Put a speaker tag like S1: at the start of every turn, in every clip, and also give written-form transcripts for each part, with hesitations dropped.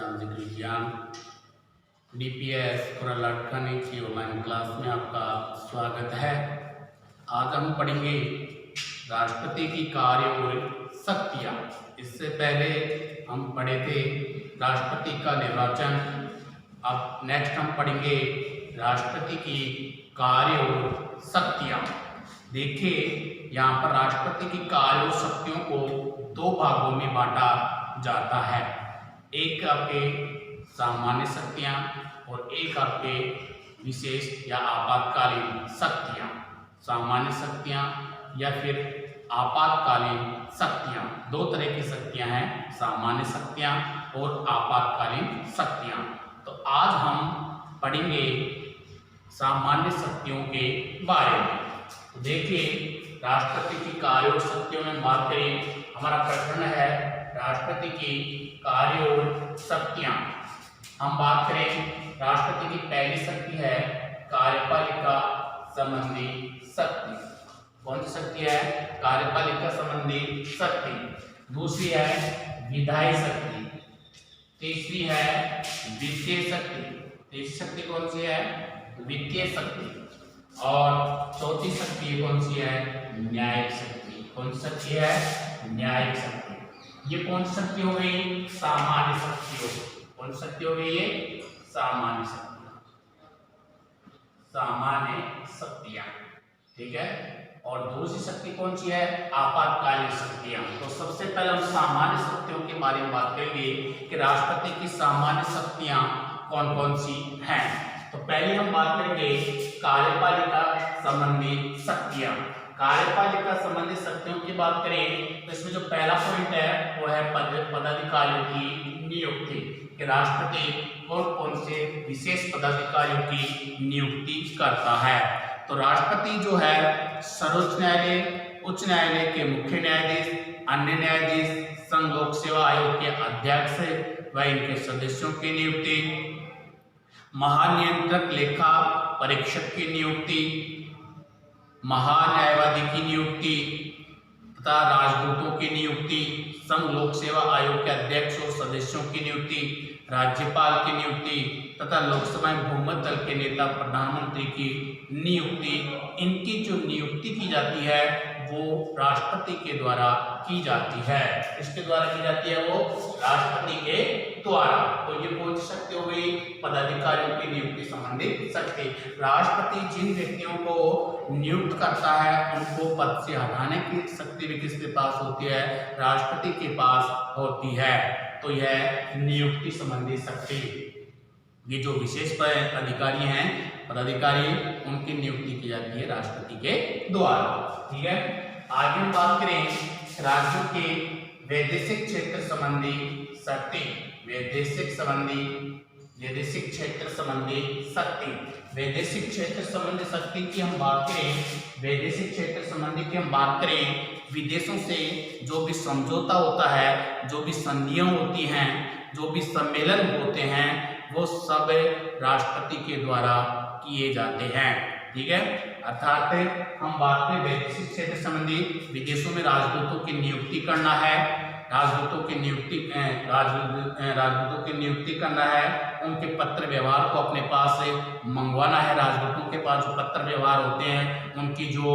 S1: सामाजिक विज्ञान डीपीएस और लटकाने की ऑनलाइन क्लास में आपका स्वागत है। आज हम पढ़ेंगे राष्ट्रपति की कार्य और शक्तियाँ। इससे पहले हम पढ़े थे राष्ट्रपति का निर्वाचन। अब नेक्स्ट हम पढ़ेंगे राष्ट्रपति की कार्य और शक्तियाँ। देखिए यहाँ पर राष्ट्रपति की कार्य और शक्तियों को दो भागों में बांटा जाता है। एक आपके सामान्य शक्तियाँ और एक आपके विशेष या आपातकालीन शक्तियाँ। सामान्य शक्तियाँ या फिर आपातकालीन शक्तियाँ, दो तरह की शक्तियाँ हैं, सामान्य शक्तियाँ और आपातकालीन शक्तियाँ। तो आज हम पढ़ेंगे सामान्य शक्तियों के बारे में। तो देखिए राष्ट्रपति की कार्य और शक्तियों में बात करें, हमारा प्रकरण है राष्ट्रपति की कार्य और शक्तियाँ। हम बात करें राष्ट्रपति की पहली शक्ति है कार्यपालिका संबंधी शक्ति। कौन सी शक्ति है? कार्यपालिका संबंधी शक्ति। दूसरी है विधायी शक्ति। तीसरी है वित्तीय शक्ति। तीसरी शक्ति कौन सी है? वित्तीय शक्ति। और चौथी शक्ति कौन सी है? न्यायिक शक्ति। कौन सी शक्ति है? न्यायिक शक्ति। ये कौन सी शक्ति हो गई? सामान्य शक्ति हो गई। कौन सी शक्ति हो गई? ये सामान्य शक्तियां। सामान्य शक्तियां, ठीक है। और दूसरी शक्ति कौन सी है? आपातकालीन शक्तियां। तो सबसे पहले हम सामान्य शक्तियों के बारे में बात करेंगे कि राष्ट्रपति की सामान्य शक्तियां कौन कौन सी हैं। तो पहले हम बात करेंगे कार्यपालिका संबंधी शक्तियां। कार्यपालिका संबंधी शक्तियों की बात करें तो इसमें जो पहला पॉइंट है वो है पदाधिकारियों की नियुक्ति, कि राष्ट्रपति कौन कौन से विशेष पदाधिकारियों की नियुक्ति करता है। तो राष्ट्रपति जो है सर्वोच्च न्यायालय, उच्च न्यायालय के मुख्य न्यायाधीश, अन्य न्यायाधीश, संघ लोक सेवा आयोग के अध्यक्ष व इनके सदस्यों की नियुक्ति, महानियंत्रक लेखा परीक्षक की नियुक्ति, महान्यायवादी की नियुक्ति तथा राजदूतों की नियुक्ति, संघ लोक सेवा आयोग के अध्यक्ष और सदस्यों की नियुक्ति, राज्यपाल की नियुक्ति तथा लोकसभा में बहुमत दल के नेता प्रधानमंत्री की नियुक्ति। इनकी जो नियुक्ति की जाती है वो राष्ट्रपति के द्वारा की जाती है। इसके द्वारा की जाती है? वो राष्ट्रपति के द्वारा। तो ये कौन सी शक्ति हो गई? पदाधिकारियों की नियुक्ति संबंधित शक्ति। राष्ट्रपति जिन व्यक्तियों को नियुक्त करता है उनको पद से हटाने की शक्ति भी किसके पास होती है? राष्ट्रपति के पास होती है। तो यह नियुक्ति संबंधी शक्ति। ये जो विशेष अधिकारी हैं, पदाधिकारी, उनकी नियुक्ति की जाती है राष्ट्रपति के द्वारा, ठीक है। आगे हम बात करें राज्यों के वैदेशिक क्षेत्र संबंधी शक्ति। वैदेशिक क्षेत्र संबंधी शक्ति। वैदेशिक क्षेत्र संबंधी शक्ति की हम बात करें, वैदेशिक क्षेत्र संबंधी की हम बात करें, विदेशों से जो भी समझौता होता है, जो भी संधियां होती हैं, जो भी सम्मेलन होते हैं, वो सब राष्ट्रपति के द्वारा किए जाते हैं, ठीक है। अर्थात हम बात करें वैदेशिक क्षेत्र संबंधी, विदेशों में राजदूतों की नियुक्ति करना है, राजदूतों की नियुक्ति करना है, उनके पत्र व्यवहार को अपने पास मंगवाना है। राजदूतों के पास जो पत्र व्यवहार होते हैं, उनकी जो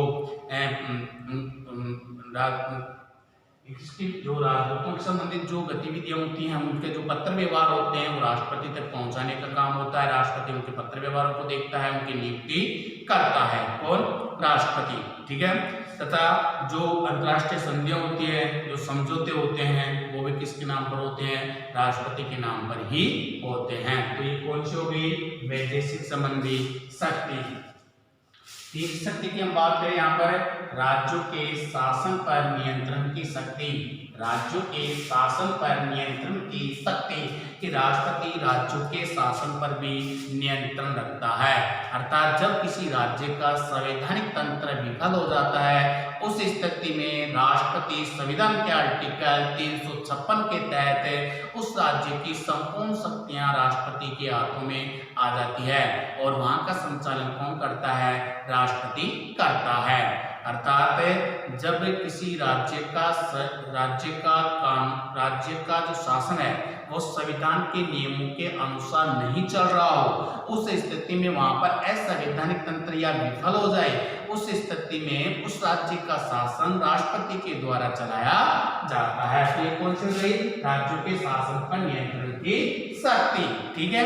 S1: राजदूतों से संबंधित जो गतिविधियां होती हैं, उनके जो पत्र व्यवहार होते हैं वो राष्ट्रपति तक पहुंचाने का काम होता है। राष्ट्रपति उनके पत्र व्यवहारों को देखता है, उनकी नियुक्ति करता है। कौन? राष्ट्रपति, ठीक है। तथा जो अंतर्राष्ट्रीय संधियां होती है, जो समझौते होते हैं, वो भी किसके नाम पर होते हैं? राष्ट्रपति के नाम पर ही होते हैं। तो ये कौन सी होगी? वैदेशिक संबंधी शक्ति। तीसरी शक्ति की हम बात करें यहाँ पर राज्यों के शासन पर नियंत्रण की शक्ति। राज्यों के शासन पर नियंत्रण की शक्ति, कि राष्ट्रपति राज्यों के शासन पर भी नियंत्रण रखता है। अर्थात जब किसी राज्य का संवैधानिक तंत्र विफल हो जाता है, उस स्थिति में राष्ट्रपति संविधान के आर्टिकल 356 के तहत उस राज्य की संपूर्ण शक्तियां राष्ट्रपति के हाथों में आ जाती है और वहां का संचालन कौन करता है? राष्ट्रपति करता है। अर्थात जब किसी राज्य का जो शासन है वो संविधान के नियमों के अनुसार नहीं चल रहा हो, उस स्थिति में वहां पर असंवैधानिक तंत्र या विफल हो जाए, उस स्थिति में उस राज्य का शासन राष्ट्रपति के द्वारा चलाया जाता है। तो ये कौन सी हो गई? राज्यों के शासन पर नियंत्रण की शक्ति। ठीक है,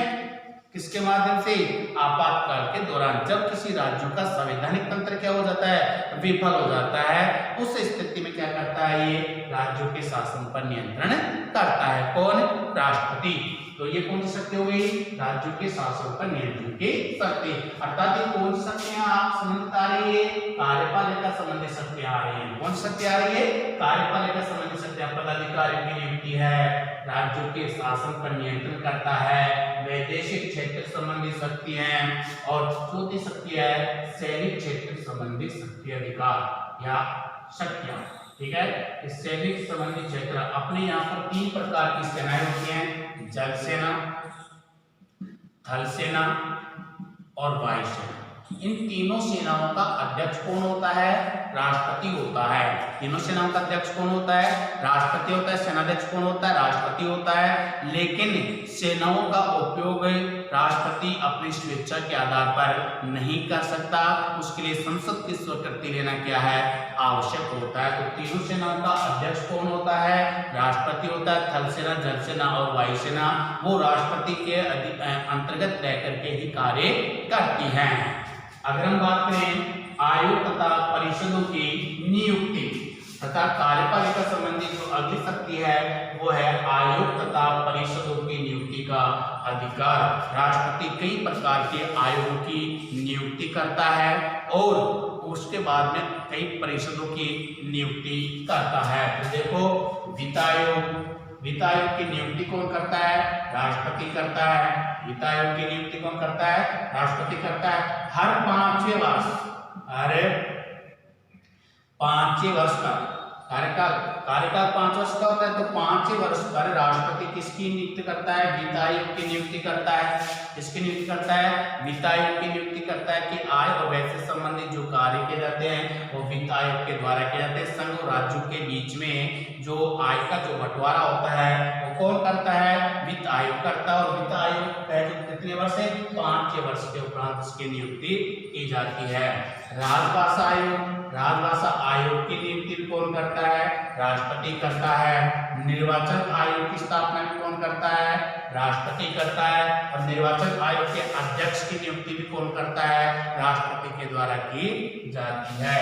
S1: किसके माध्यम से? आपातकाल के दौरान जब किसी राज्य का संवैधानिक तंत्र क्या हो जाता है? विफल हो जाता है, उस स्थिति में क्या करता है? ये राज्यों के शासन पर नियंत्रण करता है। कौन? राष्ट्रपति। तो ये कौन सी शक्ति हो गई? राज्यों के शासन पर नियंत्रण की शक्ति। अर्थात ये कौन सी शक्तियां संबंधित आ रही है? कार्यपालिका संबंधी शक्तियां आ रही है। कौन सी शक्ति आ रही है? कार्यपालिका संबंधी शक्तियां। पदाधिकारियों की नियुक्ति है, राज्यों के शासन पर नियंत्रण करता है, वैदेशिक क्षेत्र संबंधी शक्ति है, और चौथी शक्ति है सैनिक क्षेत्र संबंधी शक्ति अधिकार या शक्तियां। ठीक है, इस सैनिक संबंधी क्षेत्र अपने यहाँ पर 3 प्रकार की सेनाएं होती हैं: जल सेना, थल सेना और वायु सेना। इन तीनों सेनाओं का अध्यक्ष कौन होता है? राष्ट्रपति होता है। तीनों सेनाओं का अध्यक्ष कौन होता है? राष्ट्रपति होता है। सेनाध्यक्ष कौन होता है? राष्ट्रपति होता है। लेकिन सेनाओं का उपयोग राष्ट्रपति अपनी स्वेच्छा के आधार पर नहीं कर सकता, उसके लिए संसद की स्वीकृति लेना क्या है? आवश्यक होता है। तो तीनों सेनाओं का अध्यक्ष कौन होता है? राष्ट्रपति होता है। थल सेना, जल सेना और वायु सेना वो राष्ट्रपति के अंतर्गत रह करके ही कार्य करती हैं। अगर हम बात करें आयोग तथा परिषदों की नियुक्ति तथा कार्यपालिका संबंधी जो अगली शक्ति है वो है आयोग तथा परिषदों की नियुक्ति का अधिकार। राष्ट्रपति कई प्रकार के आयोगों की नियुक्ति करता है और उसके बाद में कई परिषदों की नियुक्ति करता है। तो देखो, वित्त आयोग की नियुक्ति कौन करता है? राष्ट्रपति करता है। वित्त आयोग की नियुक्ति कौन करता है? राष्ट्रपति करता है। हर 5वें वर्ष, अरे 5वें वर्ष का कार्यकाल 5 वर्ष का होता है, तो 5वें वर्ष पर राष्ट्रपति किसकी नियुक्ति करता है? वित्त आयोग की नियुक्ति करता है। किसकी नियुक्ति करता है? वित्त आयोग की नियुक्ति करता है कि आय और व्यय से संबंधित जो कार्य किए जाते हैं वो वित्त आयोग के द्वारा किए जाते हैं। संघ और राज्यों के बीच में जो आय का जो बंटवारा होता है वो कौन करता है? वित्त आयोग करता है। और वित्त आयोग कितने वर्ष है? 5 वर्ष के उपरांत इसकी नियुक्ति की जाती है। राजभाषा आयोग की नियुक्ति कौन करता है? राष्ट्रपति करता है। निर्वाचन आयोग की स्थापना भी कौन करता है? राष्ट्रपति करता है। और निर्वाचन आयोग के अध्यक्ष की नियुक्ति भी कौन करता है? राष्ट्रपति के द्वारा की जाती है।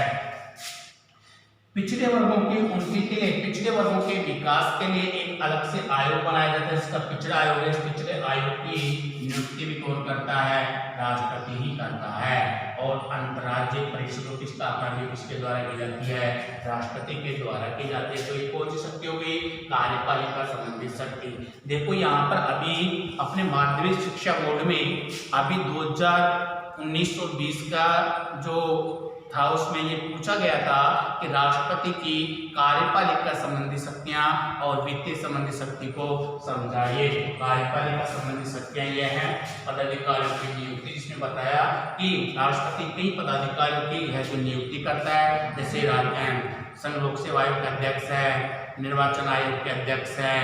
S1: पिछड़े वर्गों की उन्नति के लिए, पिछड़े वर्गों के विकास के लिए एक अलग से आयोग बनाया जाता है, इसका पिछड़ा आयोग है। इस पिछड़े आयोग की नियुक्ति भी कौन करता है? राष्ट्रपति ही करता है। और अंतर्राज्यीय परिषदों की स्थापना भी किसके द्वारा की जाती है? राष्ट्रपति के द्वारा की जाती है। तो ये कौन सी शक्ति हो गई? कार्यपालिका संबंधी शक्ति। देखो यहाँ पर अभी अपने माध्यमिक शिक्षा बोर्ड में अभी 2019-20 का जो था उसमें ये पूछा गया था कि राष्ट्रपति की कार्यपालिका संबंधी शक्तियां और वित्तीय संबंधी शक्ति को समझाइए। कार्यपालिका संबंधी शक्तियां ये हैं पदाधिकारियों की नियुक्ति, जिसमें बताया कि राष्ट्रपति कई पदाधिकारियों की है जो नियुक्ति करता है, जैसे संघ लोक सेवा आयोग के अध्यक्ष है, निर्वाचन आयोग के अध्यक्ष है,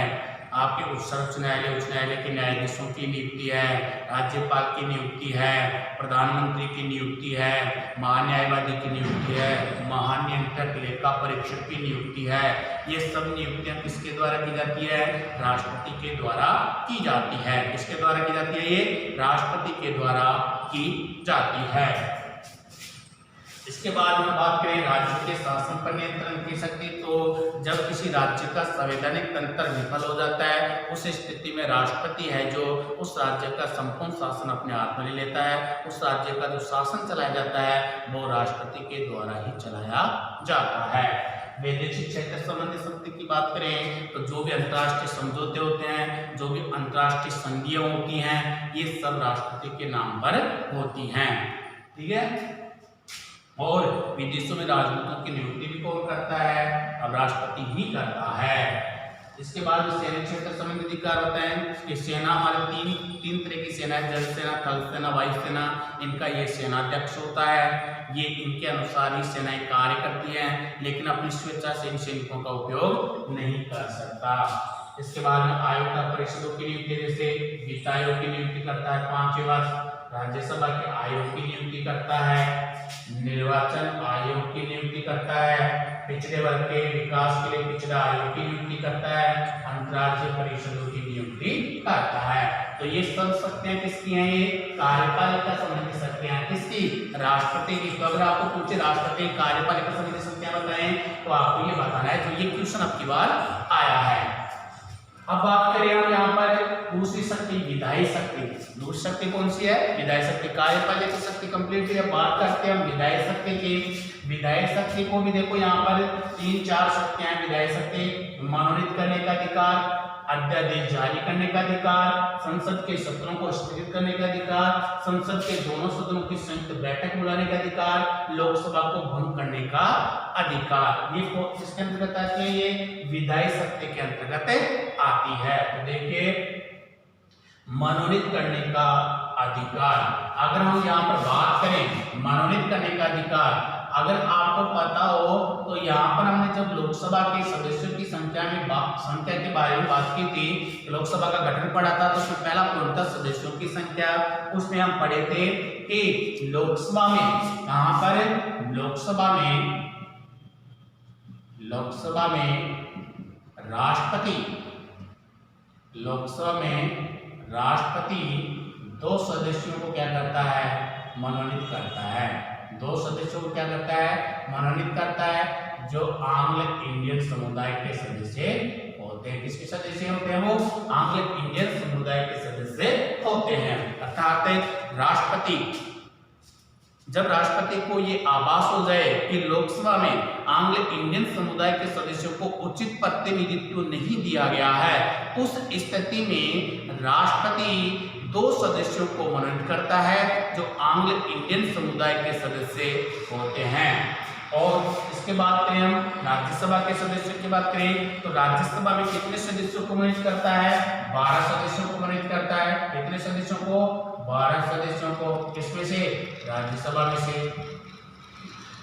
S1: आपके सर्वोच्च न्यायालय के न्यायाधीशों की नियुक्ति है, राज्यपाल की नियुक्ति है, प्रधानमंत्री की नियुक्ति है, महान्यायवादी की नियुक्ति है, महानियंत्रक लेखा परीक्षक की नियुक्ति है। ये सब नियुक्तियां किसके द्वारा की जाती है? राष्ट्रपति के द्वारा की जाती है। किसके द्वारा की जाती है? ये राष्ट्रपति के द्वारा की जाती है। इसके बाद हम बात करें राज्य के शासन पर नियंत्रण की शक्ति। तो जब किसी राज्य का संवैधानिक तंत्र विफल हो जाता है, उस स्थिति में राष्ट्रपति है जो उस राज्य का संपूर्ण शासन अपने हाथ में ले लेता है। उस राज्य का जो शासन चलाया जाता है वो राष्ट्रपति के द्वारा ही चलाया जाता है। वैदेशिक क्षेत्र संबंधी शक्ति की बात करें तो जो भी अंतर्राष्ट्रीय समझौते होते हैं, जो भी अंतर्राष्ट्रीय संधियां होती हैं, ये सब राष्ट्रपति के नाम पर होती हैं। ठीक है, और विदेशों में राजदूतों की नियुक्ति भी कौन करता है? अब राष्ट्रपति ही करता है। इसके बाद सैनिक क्षेत्र संबंधी अधिकार होता है कि सेना हमारे तीन तरह की सेना है, जल सेना, थल सेना, वायु सेना। इनका ये सेनाध्यक्ष होता है, ये इनके अनुसार ही सेनाएं कार्य करती हैं, लेकिन अपनी स्वेच्छा से इन सैनिकों का उपयोग नहीं कर सकता। इसके बाद में आयोग का परिषदों की नियुक्ति, जैसे वित्त आयोग की नियुक्ति करता है 5 वर्ष, राज्यसभा के आयोग की नियुक्ति करता है, निर्वाचन आयोग की नियुक्ति करता है, पिछड़े वर्ग के विकास के लिए पिछड़ा आयोग की नियुक्ति करता है, अंतर्राज्यीय परिषदों की नियुक्ति करता है। तो ये सब शक्तियां किसकी हैं? ये कार्यपालिका संबंधी शक्तियां हैं। किसकी? राष्ट्रपति की। तो अगर आपको पूछे राष्ट्रपति कार्यपालिका संबंधी शक्तियां बताएं तो आपको ये बताना है। तो ये क्वेश्चन अब की बार आया है। अब बात करें हम यहाँ पर दूसरी शक्ति, विधायी शक्ति। दूसरी शक्ति कौन सी है? विधायी शक्ति। कार्यपालिका शक्ति कंप्लीट है। बात करते हैं हम विधायी शक्ति की। विधायी शक्ति को भी देखो यहाँ पर 3-4 शक्तियां हैं। विधायी शक्ति मनोनीत करने का अधिकार, अध्यादेश जारी करने का अधिकार, संसद के सत्रों को स्थगित करने का अधिकार, संसद के दोनों सदनों की संयुक्त बैठक बुलाने का अधिकार, लोकसभा को भंग करने का अधिकार। ये किसके अंतर्गत आती है? ये विधायी शक्ति के अंतर्गत आती है। तो देखिए, मनोनीत करने का अधिकार, अगर हम यहाँ पर बात करें मनोनीत करने का अधिकार, अगर आपको पता हो तो यहाँ पर हमने जब लोकसभा के सदस्यों की संख्या के बारे में बात की थी, लोकसभा का गठन पढ़ा था, तो उसमें पहला पॉइंट था सदस्यों की संख्या। उसमें हम पढ़े थे कि लोकसभा में, यहाँ पर लोकसभा में राष्ट्रपति 2 सदस्यों को क्या करता है? मनोनीत करता है। 2 सदस्यों को क्या करता है? मनोनीत करता है, जो आंग्ल इंडियन समुदाय के सदस्य होते हैं। किसके सदस्य होते हैं? वो आंग्ल इंडियन समुदाय के सदस्य होते हैं। अर्थात जब राष्ट्रपति को ये आभास हो जाए कि लोकसभा में आंग्ल इंडियन समुदाय के सदस्यों को उचित प्रतिनिधित्व नहीं दिया गया है, उस स्थिति में राष्ट्रपति 2 सदस्यों को मनोनीत करता है जो आंग्ल इंडियन समुदाय के सदस्य होते हैं। और इसके बाद करें हम राज्यसभा के सदस्यों की बात करें तो राज्यसभा में कितने सदस्यों को मनोनीत करता है? 12 सदस्यों को मनोनीत करता है। कितने सदस्यों को? 12 सदस्यों को। किसमें से? राज्यसभा में से।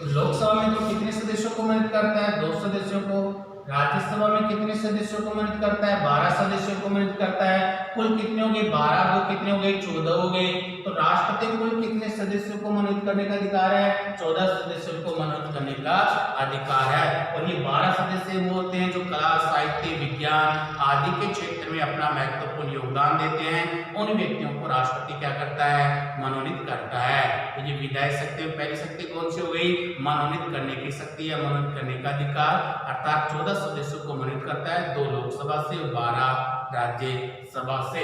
S1: लोकसभा में तो कितने सदस्यों को मनोनीत करता है? 2 सदस्यों को। राज्यसभा में कितने सदस्यों को मनोनीत करता है? 12 सदस्यों को मनोनीत करता है। कुल कितने हो गए? 12 को कितने हो गए? 14 हो गए। तो राष्ट्रपति कुल कितने सदस्यों को मनोनीत करने का अधिकार है? 14 सदस्यों को मनोनीत करने का अधिकार है। और ये 12 सदस्य वो होते हैं जो कला, साहित्य, विज्ञान आदि के क्षेत्र में अपना महत्वपूर्ण योगदान देते हैं। उन व्यक्तियों को राष्ट्रपति क्या करता है? मनोनीत करता है। तो ये विधायी शक्ति में पहली शक्ति कौन सी हो गई? मनोनीत करने की शक्ति या मनोनीत करने का अधिकार। अर्थात 14 सदस्यों को मनोनीत करता है, 2 लोकसभा से और 12 राज्यसभा से।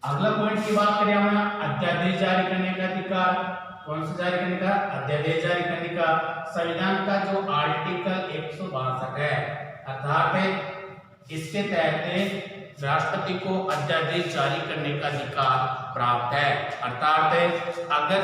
S1: अगला पॉइंट की बात करें हम, अध्यादेश जारी करने का अधिकार। कौन सा जारी करने का? अध्यादेश जारी करने का। संविधान का जो आर्टिकल 162 है, अर्थात इसके तहत राष्ट्रपति को अध्यादेश जारी करने का अधिकार प्राप्त है। अर्थात अगर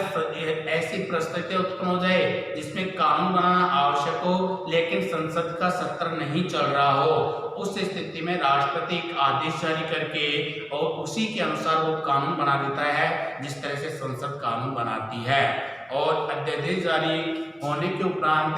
S1: ऐसी परिस्थिति उत्पन्न हो जाए जिसमें कानून बनाना आवश्यक हो लेकिन संसद का सत्र नहीं चल रहा हो, उस स्थिति में राष्ट्रपति एक आदेश जारी करके और उसी के अनुसार वो कानून बना देता है जिस तरह से संसद कानून बनाती है। और अध्यादेश जारी होने के उपरांत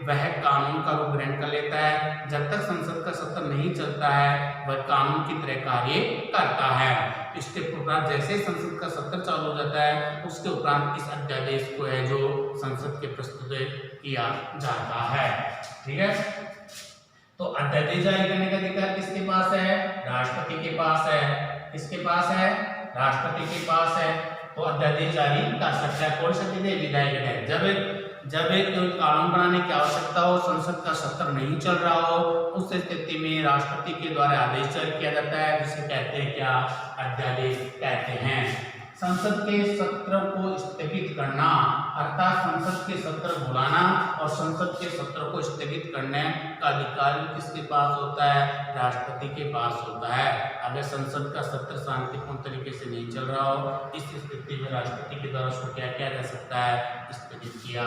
S1: वह कानून का रूप ग्रहण कर लेता है। जब तक संसद का सत्र नहीं चलता है वह कानून की तरह कार्य करता है। इसके उपरांत जैसे संसद का सत्र चालू हो जाता है उसके उपरांत इस अध्यादेश को है जो संसद के प्रस्तुत किया जाता है। ठीक है, तो अध्यादेश जारी करने का अधिकार किसके पास है? राष्ट्रपति के पास है। किसके पास है? राष्ट्रपति के पास है। तो अध्यादेश जारी कर सकता है। कौन सा विधायक है? जब एक कानून बनाने की आवश्यकता हो, संसद का सत्र नहीं चल रहा हो, उस स्थिति में राष्ट्रपति के द्वारा आदेश जारी किया जाता है जिसे कहते हैं क्या? अध्यादेश कहते हैं। संसद के सत्र को स्थगित करना, अर्थात संसद के सत्र बुलाना और संसद के सत्र को स्थगित करने का अधिकार किसके पास होता है? राष्ट्रपति के पास होता है। अगर संसद का सत्र शांतिपूर्ण तरीके से नहीं चल रहा हो, इस स्थिति में राष्ट्रपति के द्वारा उसको क्या किया जा सकता है? स्थगित किया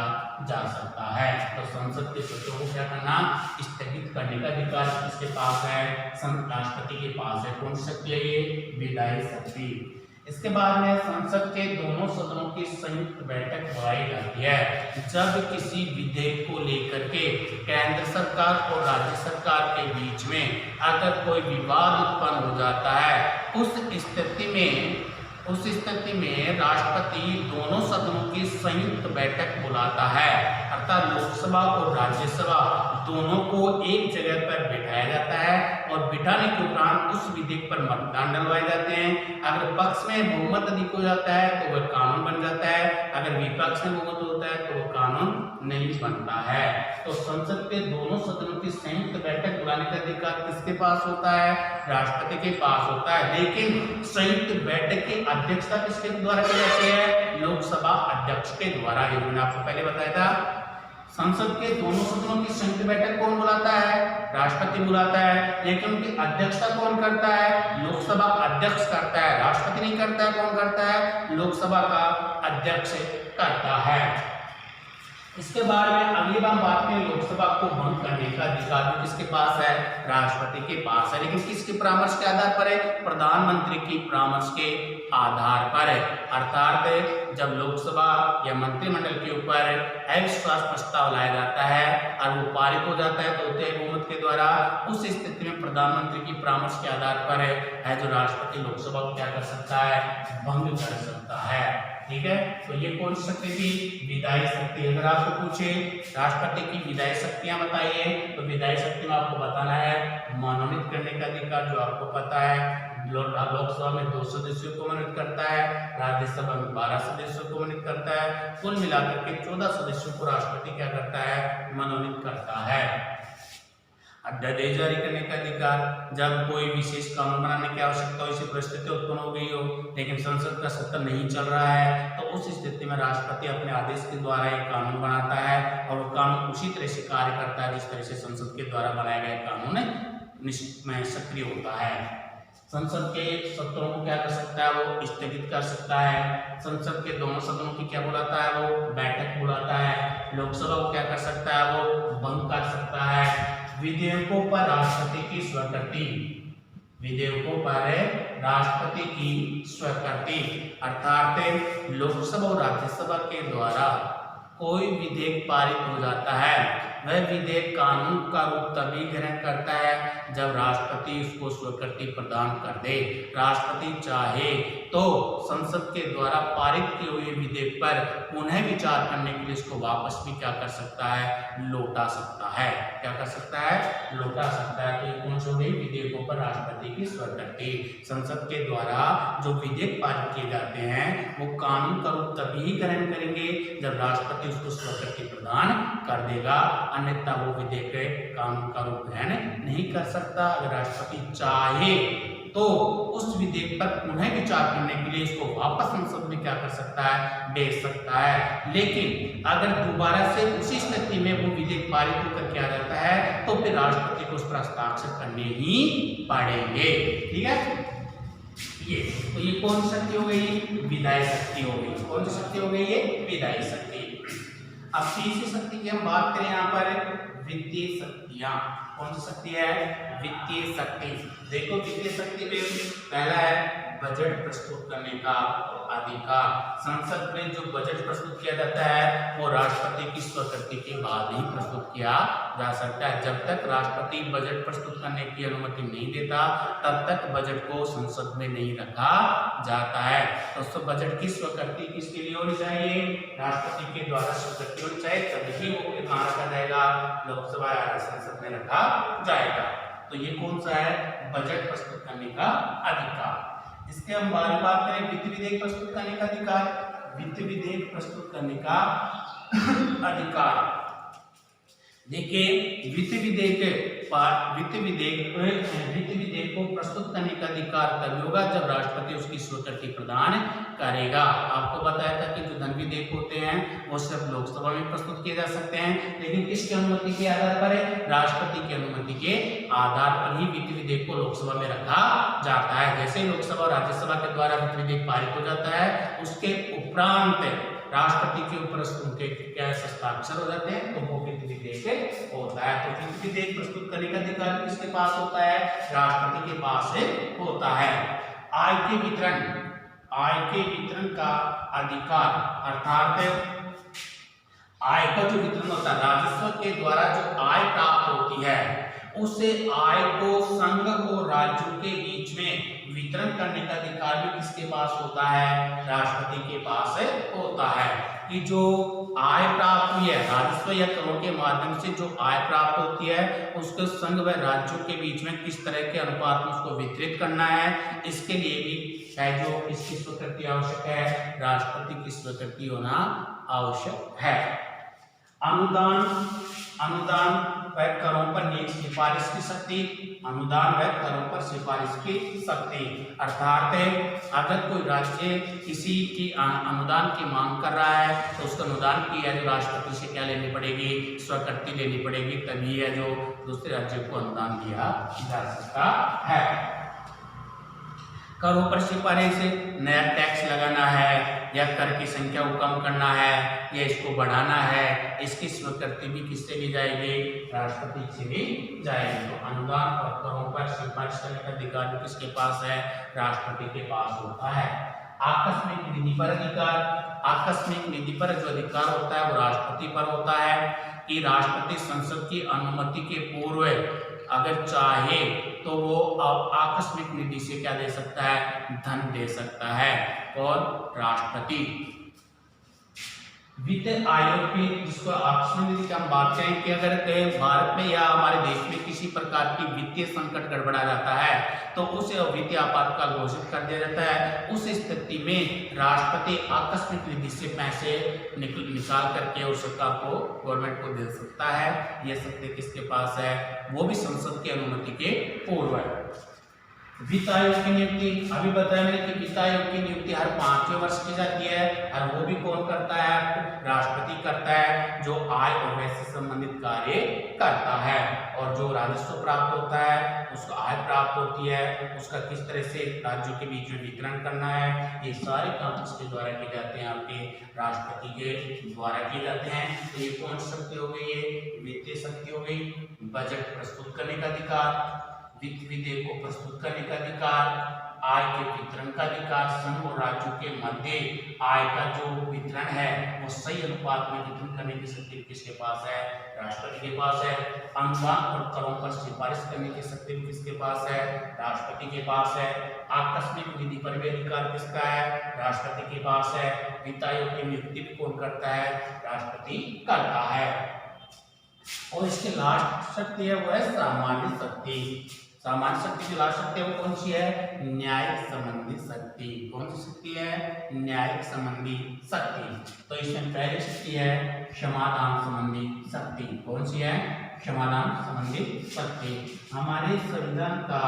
S1: जा सकता है। तो संसद के सत्र को क्या करना? स्थगित करने का अधिकार किसके पास है? राष्ट्रपति के पास है। कौन सी शक्ति है ये? विधायी शक्ति। इसके बाद में संसद के दोनों सदनों की संयुक्त बैठक बुलाई जाती है जब किसी विधेयक को लेकर के केंद्र सरकार और राज्य सरकार के बीच में अगर कोई विवाद उत्पन्न हो जाता है, उस स्थिति में राष्ट्रपति दोनों सदनों की संयुक्त बैठक बुलाता है, अर्थात लोकसभा और राज्यसभा दोनों को एक जगह पर बिठाया जाता है और बिठाने के उपरांत उस विधेयक पर मतदान डलवाए जाते हैं। अगर पक्ष में बहुमत अधिक हो जाता है तो वह कानून बन जाता है, अगर विपक्ष में बहुमत होता है तो वह कानून नहीं बनता है। तो संसद के दोनों सदनों की संयुक्त बैठक बुलाने का अधिकार किसके पास होता है? राष्ट्रपति के पास होता है। लेकिन संयुक्त बैठक की अध्यक्षता किसके द्वारा की जाती है? लोकसभा अध्यक्ष के द्वारा। ये मैंने आपको पहले बताया था। संसद के दोनों सदनों की संयुक्त बैठक कौन बुलाता है? राष्ट्रपति बुलाता है। लेकिन उनकी अध्यक्षता कौन करता है? लोकसभा अध्यक्ष करता है, राष्ट्रपति नहीं करता है। कौन करता है? लोकसभा का अध्यक्ष करता है। इसके बाद में अगली बार बात करें, लोकसभा को भंग करने का अधिकार भी किसके पास है? राष्ट्रपति के पास है। लेकिन किसके परामर्श के आधार पर है? प्रधानमंत्री की परामर्श के आधार पर है। अर्थात जब लोकसभा या मंत्रिमंडल के ऊपर अविश्वास प्रस्ताव लाया जाता है और वो पारित हो जाता है तो तय बहुमत के द्वारा, उस स्थिति में प्रधानमंत्री की परामर्श के आधार पर है जो राष्ट्रपति लोकसभा को क्या कर सकता है? भंग कर सकता है। ठीक है, तो ये कौन सी शक्ति थी? विधायी शक्ति। अगर आपको पूछे राष्ट्रपति की विधायी शक्तियां बताइए, तो विधायी शक्ति में आपको बताना है मनोनीत करने का अधिकार, जो आपको पता है लोकसभा में 2 सदस्यों को मनोनीत करता है, राज्यसभा में 12 सदस्यों को मनोनीत करता है, कुल मिलाकर के 14 सदस्यों को राष्ट्रपति क्या करता है? मनोनीत करता है। अध्यादेश जारी करने का अधिकार, जब कोई विशेष कानून बनाने की आवश्यकता हो, ऐसी परिस्थिति उत्पन्न हो गई हो लेकिन संसद का सत्र नहीं चल रहा है, तो उस स्थिति में राष्ट्रपति अपने आदेश के द्वारा एक कानून बनाता है और वो कानून उसी तरह से कार्य करता है जिस तरह से संसद के द्वारा बनाया गया कानून में सक्रिय होता है। संसद के सत्रों को क्या कर सकता है? वो स्थगित कर सकता है। संसद के दोनों सदनों की क्या बुलाता है? वो बैठक बुलाता है। लोकसभा को क्या कर सकता है? वो भंग कर सकता है। विधेयकों पर राष्ट्रपति की स्वीकृति, विधेयकों पर राष्ट्रपति की स्वीकृति, अर्थात लोकसभा और राज्यसभा के द्वारा कोई विधेयक पारित हो जाता है, वह विधेयक कानून का रूप तभी ग्रहण करता है जब राष्ट्रपति उसको स्वीकृति प्रदान कर दे। राष्ट्रपति चाहे तो संसद के द्वारा पारित किए हुए विधेयक पर पुनः विचार करने के लिए इसको वापस भी क्या कर सकता है? लौटा सकता है। क्या कर सकता है? लौटा सकता है। तो ये कौन सी हो गई? विधेयकों पर राष्ट्रपति की स्वीकृति। संसद के द्वारा जो विधेयक पारित किए जाते हैं वो कानून का रूप तभी ग्रहण करेंगे जब राष्ट्रपति उसको स्वीकृति प्रदान कर देगा, अन्यथा वो विधेयक कानून का रूप ग्रहण नहीं कर सकता। अगर राष्ट्रपति चाहे तो उस विधेयक पर पुनः विचार करने के लिए इसको वापस संसद में क्या कर सकता है? भेज सकता है। लेकिन अगर दोबारा से उसी स्थिति में वो विधेयक पारित होकर के आ जाता है तो फिर राष्ट्रपति को उस पर हस्ताक्षर करने ही पड़ेंगे। ठीक है, ये कौन सी शक्ति हो गई? विधायी शक्ति हो गई। कौन सी शक्ति हो गई? ये विधायी शक्ति। अब तीसरी शक्ति की हम बात करें यहाँ पर वित्तीय शक्तियां। कौन सी शक्ति है? वित्तीय शक्ति। देखो वित्तीय शक्ति में पहला है बजट प्रस्तुत करने का अधिकार। संसद में जो बजट प्रस्तुत किया जाता है वो राष्ट्रपति की स्वीकृति के बाद ही प्रस्तुत किया जा सकता है। जब तक राष्ट्रपति बजट प्रस्तुत करने की अनुमति नहीं देता तब तक बजट को संसद में नहीं रखा जाता है। तो बजट की स्वीकृति किसके लिए होनी चाहिए? राष्ट्रपति के द्वारा स्वीकृति होनी चाहिए, तभी वो कहाँ रखा जाएगा? लोकसभा या संसद में रखा जाएगा। तो ये कौन सा है? बजट प्रस्तुत करने का अधिकार। इसके हम बार बात करें वित्त विधेयक प्रस्तुत करने का अधिकार। वित्त विधेयक प्रस्तुत करने का अधिकार, देखिए वित्त विधेयक वित्त विधेयक को प्रस्तुत करने का अधिकार तब होगा जब राष्ट्रपति उसकी स्वीकृति प्रदान करेगा। आपको बताया था कि जो धन विधेयक होते हैं वो सिर्फ लोकसभा में प्रस्तुत किए जा सकते हैं, लेकिन किसकी अनुमति के आधार पर है? राष्ट्रपति की अनुमति के आधार पर ही वित्त विधेयक को लोकसभा में रखा जाता है। जैसे ही लोकसभा और राज्यसभा के द्वारा वित्त विधेयक पारित हो जाता है, उसके उपरांत राष्ट्रपति के ऊपर उनके क्या हस्ताक्षर हो जाते हैं, तो वो वित्त विधेयक होता है। तो वित्त विधेयक प्रस्तुत करने का अधिकार किसके पास होता है? राष्ट्रपति के पास होता है। आय के वितरण का अधिकार, अर्थात आय का जो वितरण होता है, राजस्व के द्वारा जो आय प्राप्त होती है, उसे आय को संघ और राज्यों के बीच में वितरण करने का अधिकार भी किसके पास होता है? राष्ट्रपति के पास होता है। कि जो आय प्राप्त हुई है राजस्व या करों के माध्यम से, जो आय प्राप्त होती है उसको संघ व राज्यों के बीच में किस तरह के अनुपात में उसको वितरित करना है, इसके लिए भी है जो किसकी स्वीकृति आवश्यक है? राष्ट्रपति की स्वीकृति होना आवश्यक है। अनुदान व करों पर सिफारिश की शक्ति, अनुदान व करों पर सिफारिश की शक्ति, अर्थात अगर कोई राज्य किसी की अनुदान की मांग कर रहा है तो उसका अनुदान की है जो राष्ट्रपति से क्या लेनी पड़ेगी? स्वीकृति लेनी पड़ेगी, तभी है जो दूसरे राज्यों को अनुदान दिया जा सकता है। करों पर सिफारिश, नया टैक्स लगाना है या कर की संख्या को कम करना है या इसको बढ़ाना है, इसकी स्वीकृति भी किससे ली जाएगी? राष्ट्रपति से ली जाएगी। तो अनुदान और करों पर सिफारिश करने का अधिकार भी किसके पास है? राष्ट्रपति के पास होता है। आकस्मिक निधि पर अधिकार, आकस्मिक निधि पर जो अधिकार होता है वो राष्ट्रपति पर होता है कि राष्ट्रपति संसद की अनुमति के पूर्व अगर चाहे तो वो आकस्मिक निधि से क्या दे सकता है? धन दे सकता है। और राष्ट्रपति वित्त आयोग की, जिसको आकस्मिक निधि की हम बात करें कि अगर भारत में या हमारे देश में किसी प्रकार की वित्तीय संकट गड़बड़ा जाता है तो उसे वित्तीय आपातकाल घोषित कर दिया जाता है। उस स्थिति में राष्ट्रपति आकस्मिक निधि से पैसे निकाल करके उस सरकार को, गवर्नमेंट को दे सकता है। यह शक्ति किसके पास है? वो भी संसद की अनुमति के पूर्व है। वित्त आयोग की नियुक्ति, अभी बताया मैंने कि वित्त आयोग की नियुक्ति हर 5वें वर्ष की जाती है और वो भी कौन करता है? राष्ट्रपति करता है, जो आय और व्यय से संबंधित कार्य करता है। और जो राजस्व प्राप्त होता है, उसको आय प्राप्त होती है, उसका किस तरह से राज्यों के बीच में वितरण करना है, ये सारे काम इसके द्वारा किए जाते हैं, आपके राष्ट्रपति के द्वारा किए जाते हैं। तो ये कौन सी शक्ति हो गई? ये वित्तीय शक्ति हो गई। बजट प्रस्तुत करने का अधिकार, वित्त विधेयक को प्रस्तुत करने का अधिकार, आय के वितरण का अधिकार, संघ और राज्यों के मध्य आय का जो वितरण है वो सही अनुपात में वितरण करने की शक्ति किसके पास है? राष्ट्रपति के पास है। अनुदान और करों पर सिफारिश करने की शक्ति किसके पास है? राष्ट्रपति के पास है। आकस्मिक निधि पर भी अधिकार किसका है? राष्ट्रपति के पास है। वित्त आयोग की नियुक्ति भी कौन करता है? राष्ट्रपति करता है। और इसकी लास्ट शक्ति है वो है सामान्य शक्ति। सामान्य शक्ति की लास्ट शक्ति है वो कौन सी है? न्यायिक संबंधी शक्ति। कौन सी शक्ति है? न्यायिक संबंधी शक्ति। तो इसमें पहली शक्ति है क्षमादान संबंधी शक्ति। कौन सी है? क्षमादान संबंधी शक्ति। हमारे संविधान का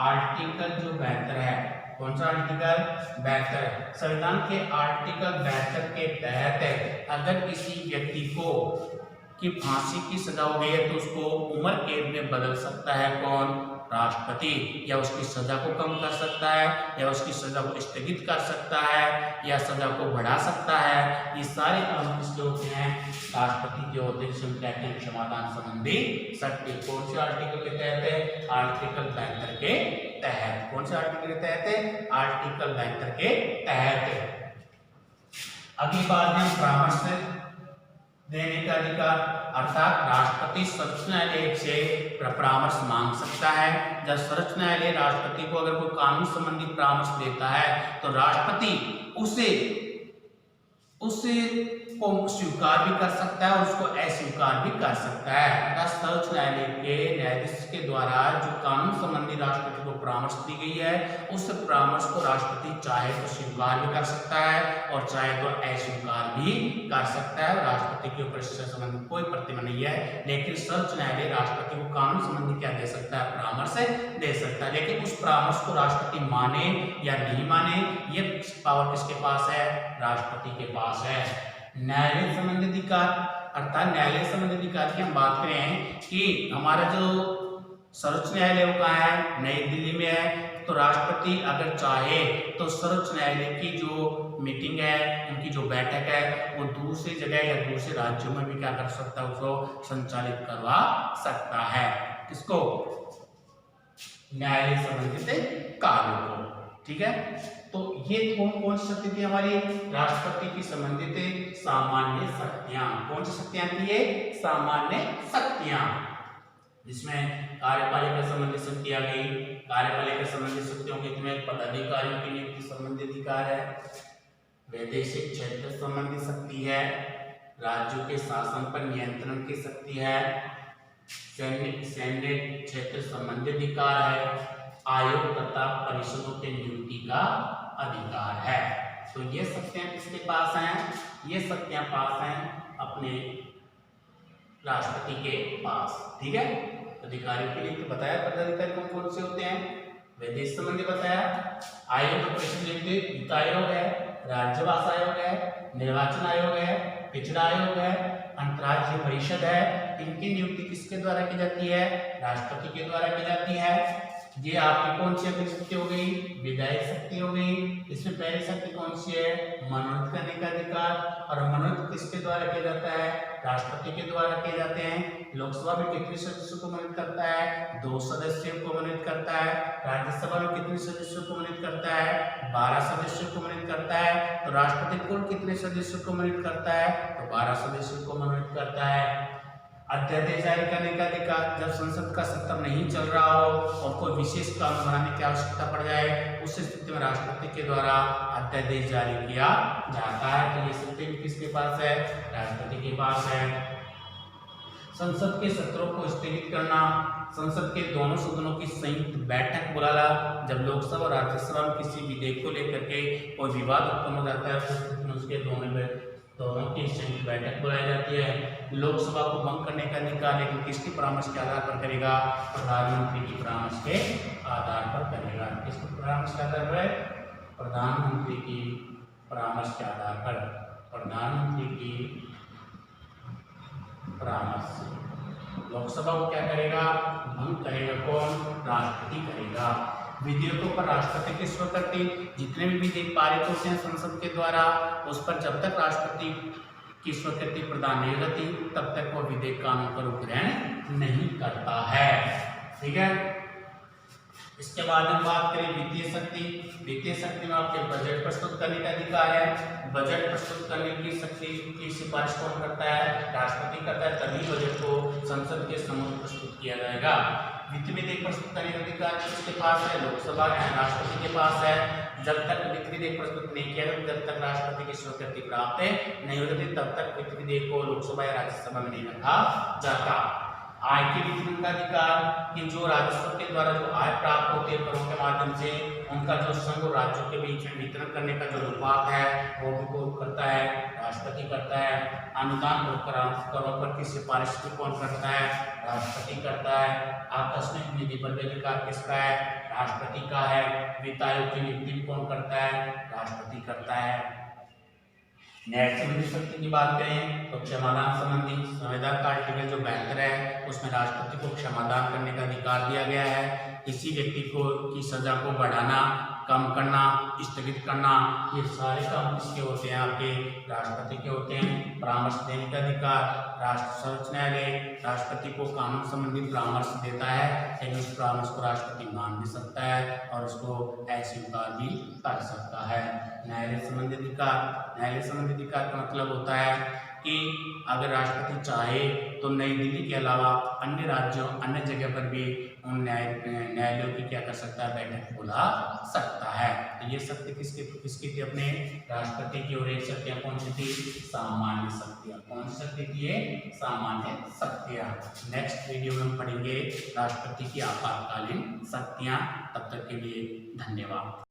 S1: आर्टिकल जो 72 है, कौन सा आर्टिकल? 72। संविधान के आर्टिकल 72 के तहत अगर किसी व्यक्ति को कि फांसी की सजा हो गई है तो उसको उम्र कैद में बदल सकता है कौन? राष्ट्रपति। या उसकी सजा को कम कर सकता है, या उसकी सजा को स्थगित कर सकता है, या सजा को बढ़ा सकता है। ये सारे काम किसके होते हैं? राष्ट्रपति के होते हैं, जिसे हम कहते हैं क्षमादान संबंधी शक्ति। कौन से आर्टिकल के तहत है? आर्टिकल 72 के तहत। कौन से आर्टिकल के तहत है? आर्टिकल 72 के तहत। अगली बात है परामर्श देने का अधिकार, अर्थात राष्ट्रपति सर्वोच्च न्यायालय से परामर्श मांग सकता है। जब सर्वोच्च न्यायालय राष्ट्रपति को अगर कोई कानून संबंधी परामर्श देता है तो राष्ट्रपति उसे को स्वीकार भी कर सकता है और उसको अस्वीकार भी कर सकता है। सर्वोच्च न्यायालय के न्यायाधीश के द्वारा जो कानून संबंधी राष्ट्रपति को परामर्श दी गई है, उस परामर्श को राष्ट्रपति चाहे तो स्वीकार भी कर सकता है और चाहे तो अस्वीकार भी कर सकता है। राष्ट्रपति के ऊपर इससे संबंधित कोई प्रतिबंध नहीं है, लेकिन सर्वोच्च न्यायालय राष्ट्रपति को कानून संबंधी क्या दे सकता है, परामर्श दे सकता है। लेकिन उस परामर्श को राष्ट्रपति माने या नहीं माने, ये पावर किसके पास है, राष्ट्रपति के पास है। न्यायालय संबंधी अधिकार, अर्थात न्यायालय संबंधी अधिकार की हम बात करें कि हमारा जो सर्वोच्च न्यायालय कहाँ है, नई दिल्ली में है। तो राष्ट्रपति अगर चाहे तो सर्वोच्च न्यायालय की जो मीटिंग है, उनकी जो बैठक है, वो दूसरी जगह या दूसरे राज्यों में भी क्या कर सकता है, उसको संचालित करवा सकता है। किसको, न्यायालय संबंधित कार्यों को। ठीक है, तो ये कौन सी शक्ति थी हमारी, राष्ट्रपति की संबंधित सामान्य शक्तियां। कौन सी शक्तियां थी ये, सामान्य शक्तियां, जिसमें कार्यपालिका संबंधी शक्ति आ गई। कार्यपालिका संबंधी शक्तियों के इसमें पदाधिकारियों की नियुक्ति संबंधी अधिकार है, वैदेशिक क्षेत्र संबंधी शक्ति है, राज्यों के शासन पर नियंत्रण की शक्ति है, सैन्य क्षेत्र संबंधी अधिकार है, आयोग तथा परिषदों के नियुक्ति का अधिकार है। तो ये शक्तियां किसके पास हैं, ये शक्तियां पास हैं अपने राष्ट्रपति के पास। ठीक है, अधिकारियों के लिए तो बताया, पदाधिकारी कौन कौन से होते हैं, विदेश संबंधी बताया, आयोग परिषद नियुक्ति, वित्त आयोग है, राज्य भाषा आयोग है, निर्वाचन आयोग है, पिछड़ा आयोग है, अंतर्राज्यीय परिषद है। इनकी नियुक्ति किसके द्वारा की जाती है, राष्ट्रपति के द्वारा की जाती है। ये आपकी कौन सी अगली शक्ति हो गई, विधायी शक्ति हो गई। इसमें पहली शक्ति कौन सी है, मनोनीत करने का अधिकार, और मनोनीत किसके द्वारा किया जाता है, राष्ट्रपति के द्वारा किए जाते हैं। लोकसभा में कितने सदस्यों को मनोनीत करता है, 2 सदस्यों को मनोनीत करता है। राज्यसभा में कितने सदस्यों को मनोनीत करता है, 12 सदस्यों को मनोनीत करता है। तो राष्ट्रपति कुल कितने सदस्यों को मनोनीत करता है, तो 12 सदस्यों को मनोनीत करता है। अध्यादेश जारी करने का अधिकार, जब संसद का सत्र नहीं चल रहा हो और कोई विशेष कानून बनाने की आवश्यकता पड़ जाए, उस स्थिति में राष्ट्रपति के द्वारा अध्यादेश जारी किया जाता है। तो ये शक्ति किसके पास है, राष्ट्रपति के पास है। संसद के सत्रों को स्थगित करना, संसद के दोनों सदनों की संयुक्त बैठक बुलाना। जब लोकसभा और राज्यसभा में किसी विधेयक को लेकर के कोई विवाद उत्पन्न हो जाता है, तो उसके दोनों की संयुक्त बैठक बुलाई जाती है। लोकसभा को भंग करने का अधिकार लेकिन किसके परामर्श के आधार पर करेगा, प्रधानमंत्री की परामर्श के आधार पर करेगा। किसके परामर्श के आधार पर, प्रधानमंत्री की परामर्श के आधार पर, प्रधानमंत्री की परामर्श। लोकसभा को क्या करेगा, भंग करेगा कौन, राष्ट्रपति करेगा। विधेयकों पर राष्ट्रपति की स्वीकृति, जितने भी विधेयक पारित होते हैं संसद के द्वारा, उस पर जब तक राष्ट्रपति की स्वीकृति प्रदान नहीं होती, तब तक वो विधेयक कानून का रूप ग्रहण नहीं करता है। ठीक है, इसके बाद हम बात करें वित्तीय शक्ति। वित्तीय शक्ति में आपके बजट प्रस्तुत करने का अधिकार है। बजट प्रस्तुत करने की शक्ति की सिफारिश कौन करता है, राष्ट्रपति करता है। तभी बजट को संसद के समक्ष प्रस्तुत किया जाएगा। वित्त विधेयक प्रस्तुत करने का अधिकार किसके पास है, लोकसभा राष्ट्रपति के पास है। जब तक वित्त विधेयक प्रस्तुत नहीं किया जाता, जब तक राष्ट्रपति की स्वीकृति प्राप्त नहीं होती, तब तक वित्त विधेयक को लोकसभा या राज्यसभा में नहीं रखा जाता। आय के वितरण का अधिकार, कि जो राजस्व के द्वारा जो आय प्राप्त होती है करों के माध्यम से, उनका जो संघ और राज्यों के बीच में वितरण करने का जो अनुपात है, वो भी कौन करता है, राष्ट्रपति करता है। अनुदान करों पर की सिफारिश भी कौन करता है, राष्ट्रपति करता है। आकस्मिक निधि पर अधिकार किसका है, राष्ट्रपति का है। वित्त आयोग की नियुक्ति भी कौन करता है, राष्ट्रपति करता है। न्यायिक संबंधी शक्ति की बात करें तो क्षमादान संबंधी संविधान का आर्टिकल जो 72 है, उसमें राष्ट्रपति को क्षमादान करने का अधिकार दिया गया है। किसी व्यक्ति को की सजा को बढ़ाना, कम करना, स्थगित करना, ये सारे काम किसके होते हैं, आपके राष्ट्रपति के होते हैं। परामर्श देने का अधिकार, सर्वोच्च न्यायालय राष्ट्रपति को कानून संबंधी परामर्श देता है, लेकिन उस परामर्श को राष्ट्रपति मान भी सकता है और उसको अस्वीकार भी कर सकता है। न्यायालय संबंधी अधिकार, न्यायालय संबंधी अधिकार का मतलब होता है कि अगर राष्ट्रपति चाहे तो नई दिल्ली के अलावा अन्य राज्यों, अन्य जगह पर भी उन न्यायालयों की क्या कर सकता है, बैठक बुला सकता है। तो ये शक्ति किसकी थी, अपने राष्ट्रपति की। और एक शक्तियां कौन सी थी, सामान्य शक्तियां। कौन सी शक्ति थी ये, सामान्य शक्तियां। नेक्स्ट वीडियो में हम पढ़ेंगे राष्ट्रपति की आपातकालीन शक्तियां। तब तक के लिए धन्यवाद।